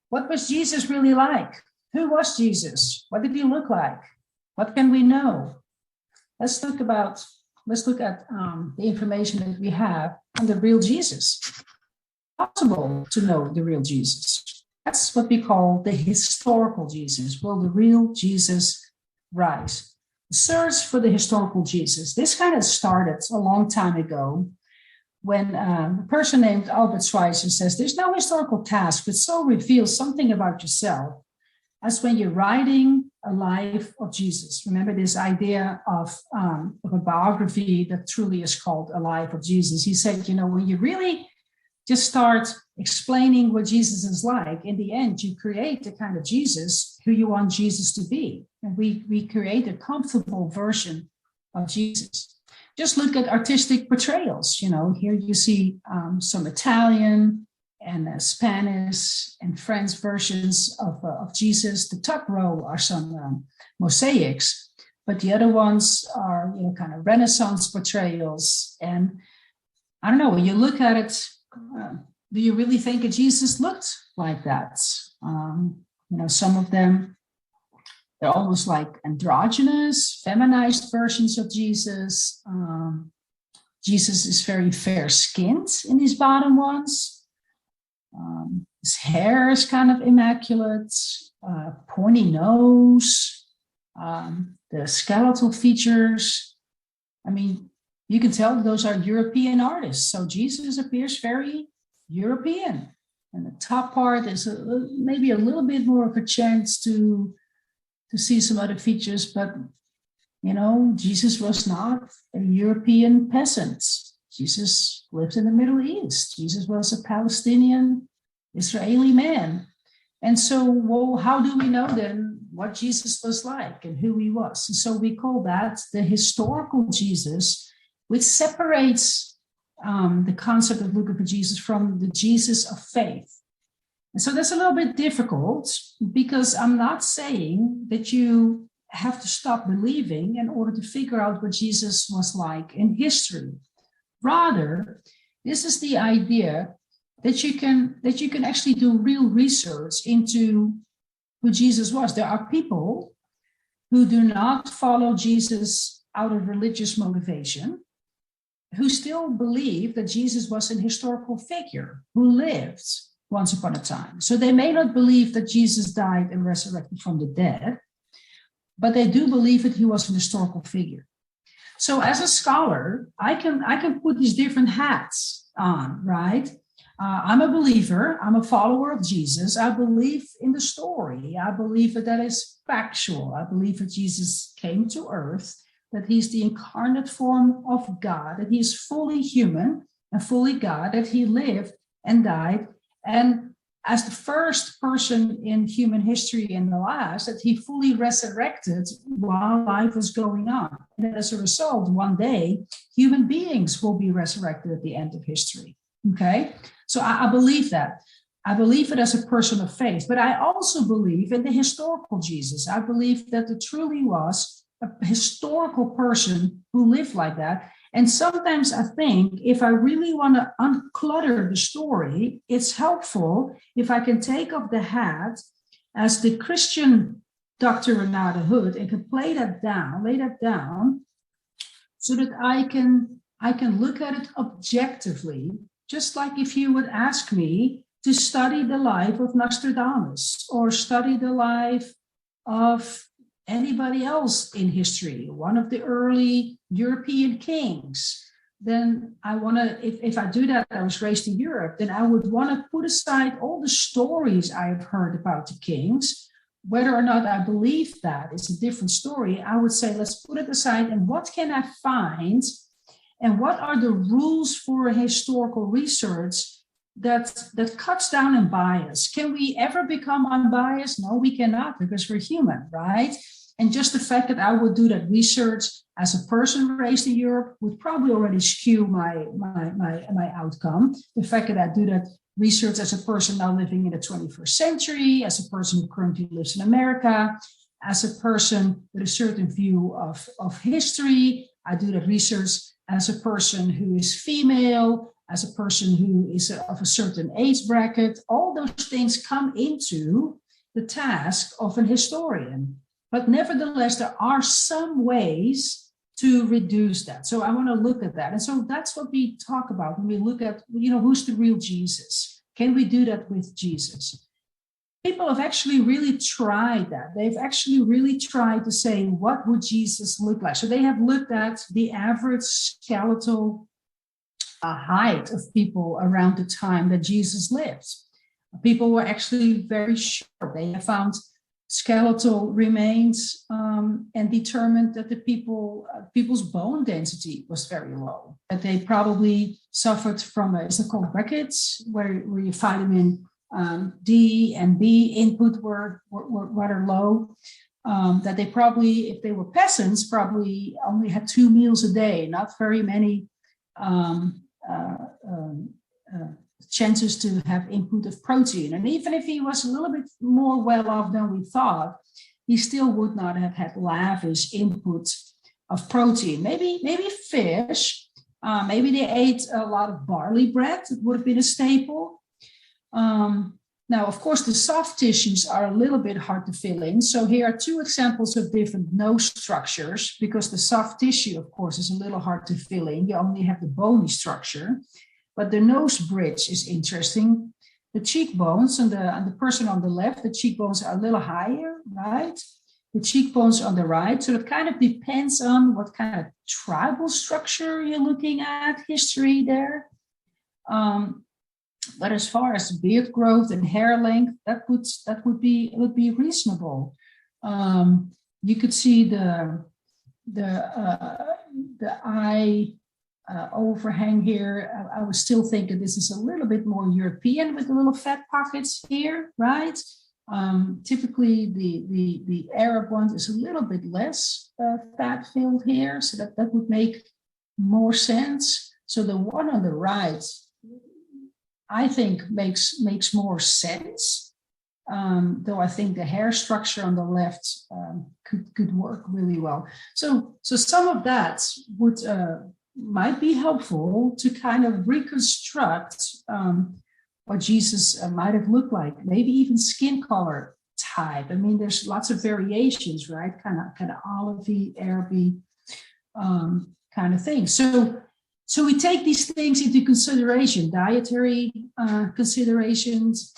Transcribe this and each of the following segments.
What was Jesus really like? Who was Jesus? What did he look like? What can we know? Let's look at the information that we have on the real Jesus. Possible to know the real Jesus. That's what we call the historical Jesus. Will the real Jesus rise? The search for the historical Jesus. This kind of started a long time ago when a person named Albert Schweitzer says, there's no historical task that so reveals something about yourself as when you're writing a life of Jesus. Remember this idea of a biography that truly is called A Life of Jesus. He said, when you really just start explaining what Jesus is like, in the end, you create the kind of Jesus who you want Jesus to be. And we create a comfortable version of Jesus. Just look at artistic portrayals. Here you see some Italian and Spanish and French versions of Jesus. The top row are some mosaics, but the other ones are, kind of Renaissance portrayals. And I don't know, when you look at it, do you really think that Jesus looked like that? Some of them, they're almost like androgynous, feminized versions of Jesus. Jesus is very fair-skinned in these bottom ones. His hair is kind of immaculate, pointy nose, the skeletal features. I mean, you can tell those are European artists. So Jesus appears very European. And the top part is maybe a little bit more of a chance to see some other features, but Jesus was not a European peasant. Jesus lived in the Middle East. Jesus was a Palestinian Israeli man. And so, well, how do we know then what Jesus was like and who he was? And so we call that the historical Jesus, which separates the concept of looking for Jesus from the Jesus of faith. And so that's a little bit difficult because I'm not saying that you have to stop believing in order to figure out what Jesus was like in history. Rather, this is the idea that you can actually do real research into who Jesus was. There are people who do not follow Jesus out of religious motivation, who still believe that Jesus was an historical figure who lived once upon a time. So they may not believe that Jesus died and resurrected from the dead, but they do believe that he was an historical figure. So as a scholar, I can put these different hats on, right? I'm a believer. I'm a follower of Jesus. I believe in the story. I believe that is factual. I believe that Jesus came to earth, that he's the incarnate form of God, that he's fully human and fully God, that he lived and died. And as the first person in human history and the last, that he fully resurrected while life was going on. And as a result, one day, human beings will be resurrected at the end of history. Okay? So I believe that. I believe it as a person of faith, but I also believe in the historical Jesus. I believe that there truly was a historical person who lived like that. And sometimes I think if I really want to unclutter the story, it's helpful if I can take off the hat as the Christian doctor under the hood and can lay that down, so that I can look at it objectively, just like if you would ask me to study the life of Nostradamus or study the life of anybody else in history, one of the early European kings, then I want to, if I do that, I was raised in Europe, then I would want to put aside all the stories I have heard about the kings. Whether or not I believe that is a different story. I would say, let's put it aside, and what can I find? And what are the rules for historical research that cuts down on bias? Can we ever become unbiased? No, we cannot, because we're human, right? And just the fact that I would do that research as a person raised in Europe would probably already skew my outcome. The fact that I do that research as a person now living in the 21st century, as a person who currently lives in America, as a person with a certain view of history, I do that research as a person who is female, as a person who is of a certain age bracket. All those things come into the task of an historian. But nevertheless, there are some ways to reduce that. So I want to look at that. And so that's what we talk about when we look at, who's the real Jesus? Can we do that with Jesus? People have actually really tried that. They've actually really tried to say, what would Jesus look like? So they have looked at the average skeletal height of people around the time that Jesus lived. People were actually very short. They have found skeletal remains and determined that the people's bone density was very low. That they probably suffered from is it called rickets, where your vitamin D and B input were rather low. That they probably, if they were peasants, probably only had 2 meals a day, not very many chances to have input of protein. And even if he was a little bit more well off than we thought, he still would not have had lavish input of protein. Maybe fish. Maybe they ate a lot of barley bread. It would have been a staple. Now, of course, the soft tissues are a little bit hard to fill in. So here are 2 examples of different nose structures, because the soft tissue, of course, is a little hard to fill in. You only have the bony structure. But the nose bridge is interesting. The cheekbones on the person on the left, the cheekbones are a little higher, right? The cheekbones on the right. So it kind of depends on what kind of tribal structure you're looking at, history there. But as far as beard growth and hair length, that would be reasonable. You could see the eye overhang here. I was still thinking this is a little bit more European with the little fat pockets here, right? Typically the Arab one is a little bit less fat filled here, so that would make more sense. So the one on the right, I think makes more sense. Though I think the hair structure on the left could work really well. So some of that might be helpful to kind of reconstruct what Jesus might have looked like. Maybe even skin color type. I mean, there's lots of variations, right? Kind of olivey, Araby kind of thing. So we take these things into consideration, dietary considerations,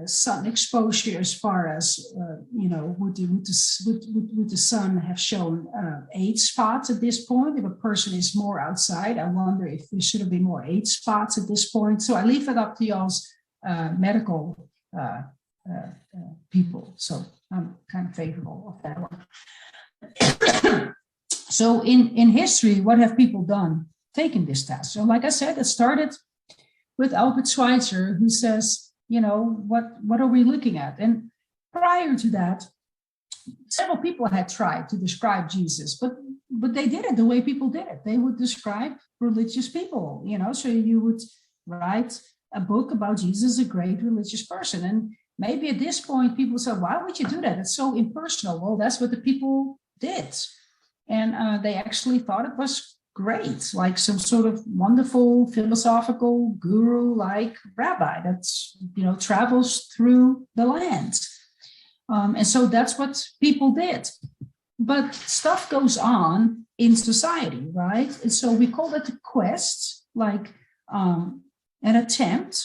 sun exposure, as far as, would the sun have shown age spots at this point? If a person is more outside, I wonder if there should have been more age spots at this point. So I leave it up to y'all's medical people. So I'm kind of favorable of that one. So in history, what have people done? Taken this task. So like I said, it started with Albert Schweitzer, who says, what are we looking at? And prior to that, several people had tried to describe Jesus, but they did it the way people did it. They would describe religious people, so you would write a book about Jesus, a great religious person. And maybe at this point, people said, why would you do that? It's so impersonal. Well, that's what the people did. And they actually thought it was great, like some sort of wonderful philosophical guru-like rabbi that's travels through the land, and so that's what people did. But stuff goes on in society, right? And so we call it a quest, like an attempt.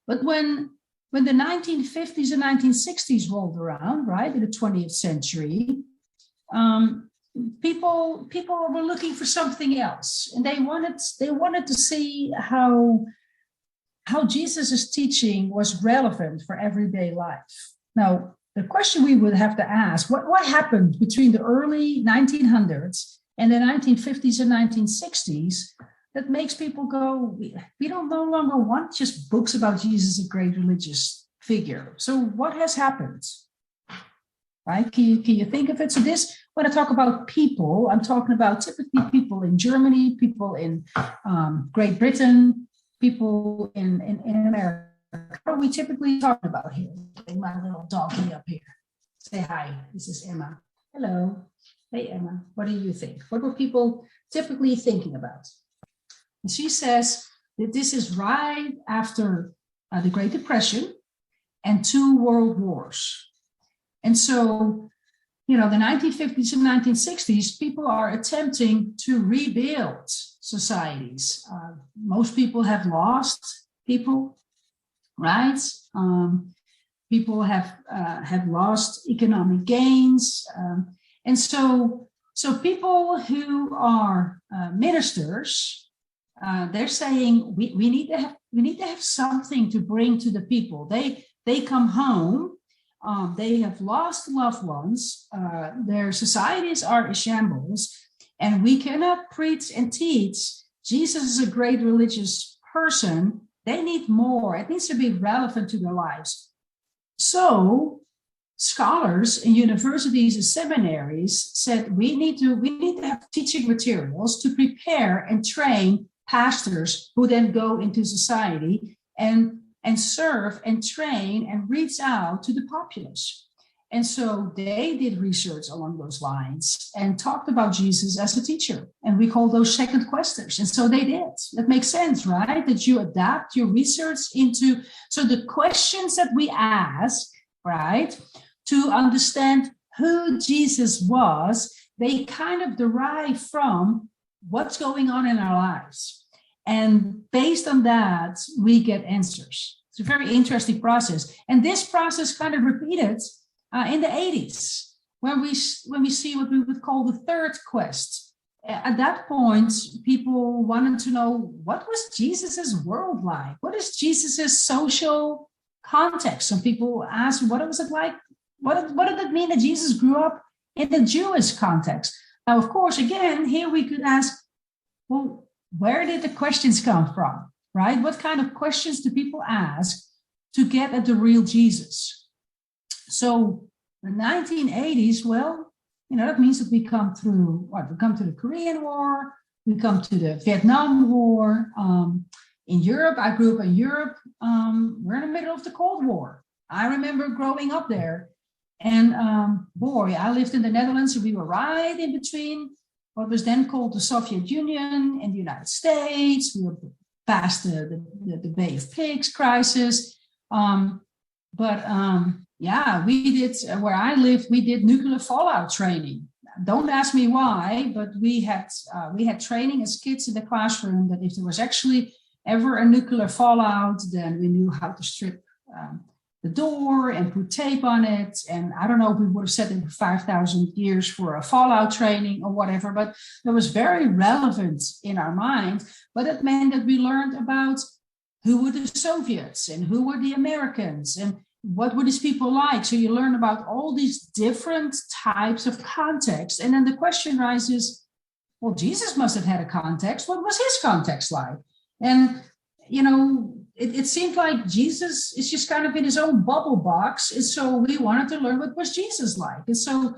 But when the 1950s and 1960s rolled around, right, in the 20th century, people were looking for something else, and they wanted to see how Jesus's teaching was relevant for everyday life. Now, the question we would have to ask, what happened between the early 1900s and the 1950s and 1960s that makes people go, we don't no longer want just books about Jesus, a great religious figure. So what has happened? Right? Can you think of it? So this, when I talk about people, I'm talking about typically people in Germany, people in Great Britain, people in America. What are we typically talking about here? My little doggy up here. Say hi. This is Emma. Hello. Hey, Emma. What do you think? What were people typically thinking about? And she says, This is right after the Great Depression and 2 world wars. And so, the 1950s and 1960s, people are attempting to rebuild societies. Most people have lost people, right? People have lost economic gains. And so people who are ministers, they're saying we need to have something to bring to the people. They come home. They have lost loved ones. Their societies are in shambles, and we cannot preach and teach Jesus is a great religious person. They need more. It needs to be relevant to their lives. So scholars in universities and seminaries said we need to have teaching materials to prepare and train pastors who then go into society and serve and train and reach out to the populace. And so they did research along those lines and talked about Jesus as a teacher. And we call those second questions. And so they did. That makes sense, right? That you adapt your research into, so the questions that we ask, right, to understand who Jesus was, they kind of derive from what's going on in our lives. And based on that, we get answers. It's a very interesting process. And this process kind of repeated in the 80s, when we see what we would call the third quest. At that point, people wanted to know, what was Jesus's world like? What is Jesus's social context? Some people asked, what was it like? What did it mean that Jesus grew up in the Jewish context? Now, of course, again, here we could ask, well, where did the questions come from, right? What kind of questions do people ask to get at the real Jesus? So the 1980s, well, that means that we come through what? We come to the Korean War, we come to the Vietnam War. In Europe, I grew up in Europe. We're in the middle of the Cold War. I remember growing up there. And boy, I lived in the Netherlands, so we were right in between what was then called the Soviet Union and the United States. We were past the Bay of Pigs crisis. Yeah, we did, where I lived, we did nuclear fallout training. Don't ask me why, but we had training as kids in the classroom that if there was actually ever a nuclear fallout, then we knew how to strip the door and put tape on it. And I don't know if we would have set it for 5,000 years for a fallout training or whatever, but it was very relevant in our mind. But it meant that we learned about who were the Soviets and who were the Americans and what were these people like. So you learn about all these different types of context. And then the question rises, well, Jesus must have had a context. What was his context like? And, it seemed like Jesus is just kind of in his own bubble box. And so we wanted to learn what was Jesus like. And so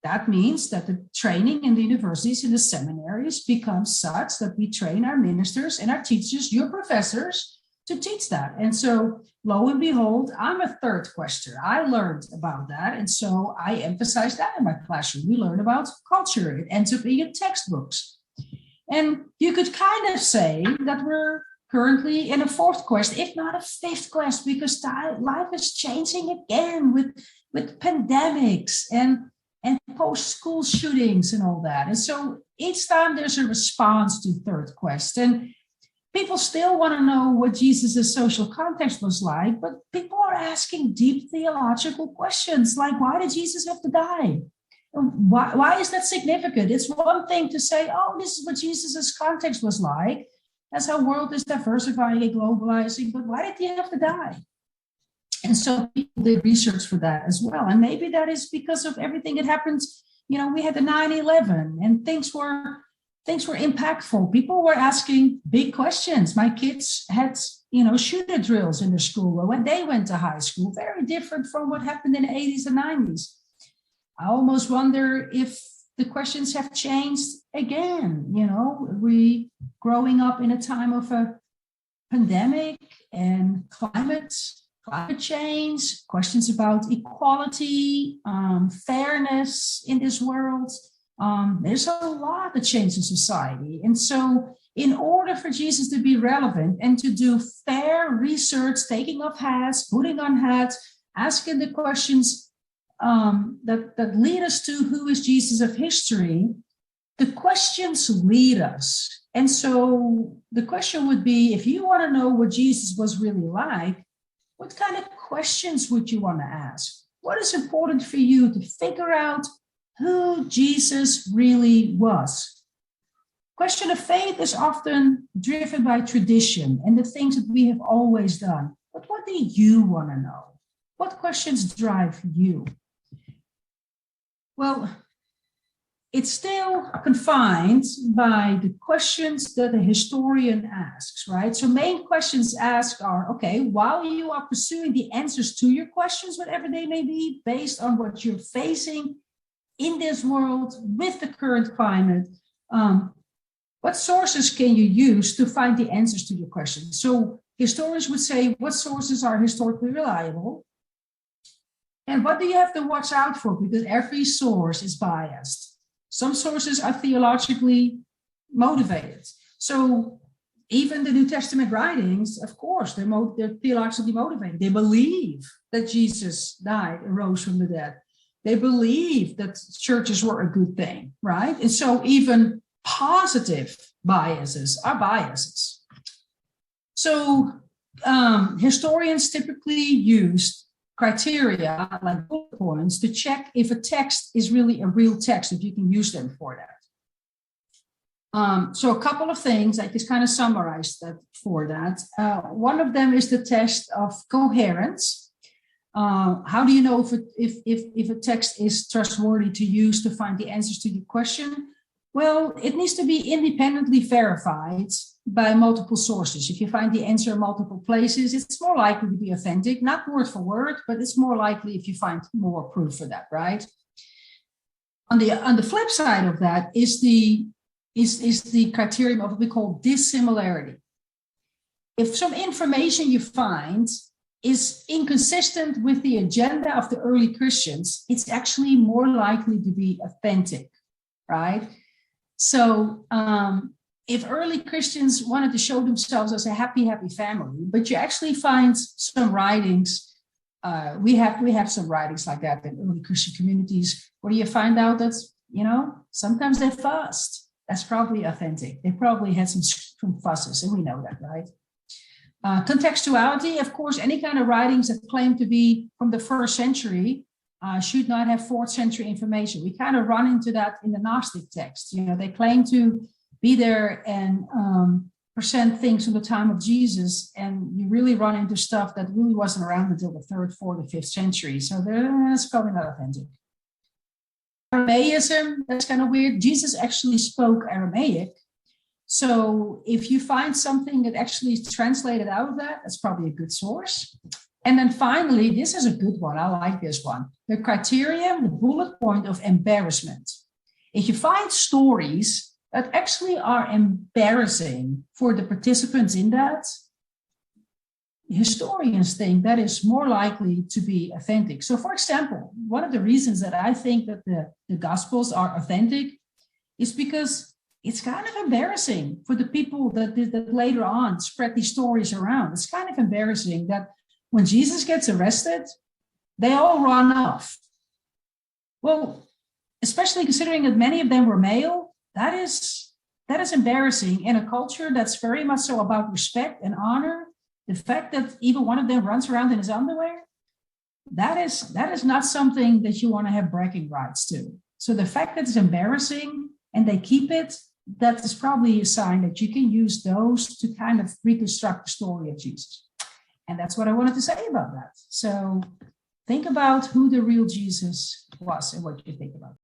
that means that the training in the universities and the seminaries becomes such that we train our ministers and our teachers, your professors, to teach that. And so lo and behold, I'm a third quester. I learned about that. And so I emphasize that in my classroom. We learn about culture. It ends up being in textbooks. And you could kind of say that we're currently in a fourth quest, if not a fifth quest, because life is changing again with pandemics and post-school shootings and all that. And so each time there's a response to third quest. And people still want to know what Jesus' social context was like, but people are asking deep theological questions like, why did Jesus have to die? Why is that significant? It's one thing to say, oh, this is what Jesus' context was like. That's how the world is diversifying and globalizing, but why did he have to die? And so people did research for that as well. And maybe that is because of everything that happened. We had the 9/11 and things were impactful. People were asking big questions. My kids had, shooter drills in their school when they went to high school, very different from what happened in the 80s and 90s. I almost wonder if the questions have changed again. We growing up in a time of a pandemic and climate change, questions about equality, fairness in this world. There's a lot that changes in society. And so in order for Jesus to be relevant and to do fair research, taking off hats, putting on hats, asking the questions that lead us to who is Jesus of history, the questions lead us. And so the question would be, if you want to know what Jesus was really like, what kind of questions would you want to ask? What is important for you to figure out who Jesus really was? Question of faith is often driven by tradition and the things that we have always done. But what do you want to know? What questions drive you? Well, it's still confined by the questions that a historian asks, right? So main questions asked are, okay, while you are pursuing the answers to your questions, whatever they may be, based on what you're facing in this world with the current climate, what sources can you use to find the answers to your questions? So historians would say, what sources are historically reliable? And what do you have to watch out for? Because every source is biased. Some sources are theologically motivated. So even the New Testament writings, of course, they're theologically motivated. They believe that Jesus died and rose from the dead. They believe that churches were a good thing, right? And so even positive biases are biases. So historians typically use criteria like bullet points to check if a text is really a real text, if you can use them for that. So a couple of things, I just kind of summarized that for that. One of them is the test of coherence. How do you know if a text is trustworthy to use to find the answers to your question? Well, it needs to be independently verified by multiple sources. If you find the answer in multiple places, it's more likely to be authentic, not word for word, but it's more likely if you find more proof for that, right? On the flip side of that is the criterion of what we call dissimilarity. If some information you find is inconsistent with the agenda of the early Christians, it's actually more likely to be authentic, right? So if early Christians wanted to show themselves as a happy family, but you actually find some writings, we have some writings like that in early Christian communities where you find out that, sometimes they fussed. That's probably authentic. They probably had some fusses, and we know that, right? Contextuality, of course, any kind of writings that claim to be from the 1st century should not have 4th century information. We kind of run into that in the Gnostic text. They claim to be there and present things from the time of Jesus, and you really run into stuff that really wasn't around until the 3rd, 4th, or 5th century. So that's probably not authentic. Aramaism, that's kind of weird. Jesus actually spoke Aramaic. So if you find something that actually is translated out of that, that's probably a good source. And then finally, this is a good one. I like this one. The criterion, the bullet point of embarrassment. If you find stories that actually are embarrassing for the participants in that, historians think that is more likely to be authentic. So for example, one of the reasons that I think that the Gospels are authentic is because it's kind of embarrassing for the people that later on spread these stories around. It's kind of embarrassing that when Jesus gets arrested, they all run off. Well, especially considering that many of them were male, that is embarrassing in a culture that's very much so about respect and honor. The fact that even one of them runs around in his underwear, that is not something that you want to have bragging rights to. So the fact that it's embarrassing and they keep it, that is probably a sign that you can use those to kind of reconstruct the story of Jesus. And that's what I wanted to say about that. So think about who the real Jesus was and what you think about.